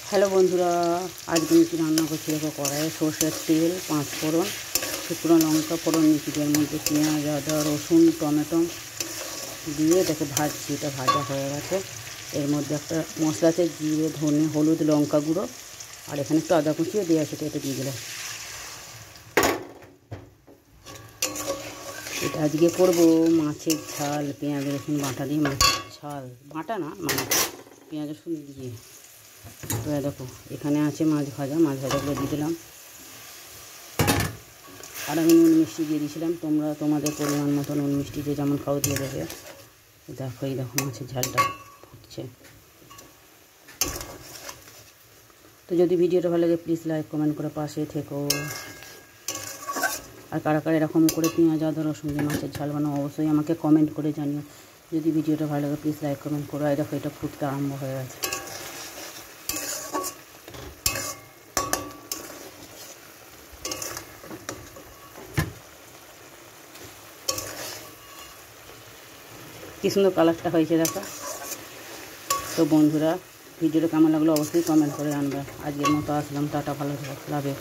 Hello বন্ধুরা, আজকে আমি রান্না করছি। দেখো, কড়াইয়ে সর্ষের তেল, 5 ফোড়ন, শুকনো লঙ্কা ফোড়ন নিচ্ছি। এর মধ্যে পেঁয়াজ, আদা, রসুন, টমেটো দিয়ে দেখো ভাজছি। এটা ভাজা হয়ে গেছে। এর মধ্যে একটা মশলা আছে, জিরে, ধনে, হলুদ, লঙ্কা গুঁড়ো, আর এখানে একটু আদা কুচিও দেওয়া আছে, এটা দিয়ে দিলাম। এটা আজকে করবো মাছের ঝাল, পেঁয়াজ রসুন বাটা দিয়ে মাছের ঝাল। বাটা না, মানে পেঁয়াজ রসুন দিয়ে। তো দেখো, এখানে আছে মাছ ভাজাগুলো দিয়ে দিলাম। আর আমি নুন মিষ্টি দিয়ে দিয়েছিলাম। তোমরা তোমাদের পরিমাণ মতো নুন মিষ্টি যে যেমন খাও দিয়ে দেবে। দেখো, এই দেখো মাছের ঝালটা ফুটছে। তো যদি ভিডিওটা ভালো লাগে প্লিজ লাইক কমেন্ট করে পাশে থেকো। আর কারা কারা এরকম করে পেঁয়াজ আদা রসুন দিয়ে মাছের ঝাল বানাও অবশ্যই আমাকে কমেন্ট করে জানিও। যদি ভিডিওটা ভালো লাগে প্লিজ লাইক কমেন্ট করো। আর দেখো, এটা ফুটতে আরম্ভ হয়ে গেছে। কী সুন্দর কালারটা হয়েছে দেখো। তো বন্ধুরা, ভিডিওটা কেমন লাগলো অবশ্যই কমেন্ট করে জানবে। আজকের মতো আসলাম, টাটা, ভালো থাকো, লাভ ইউ।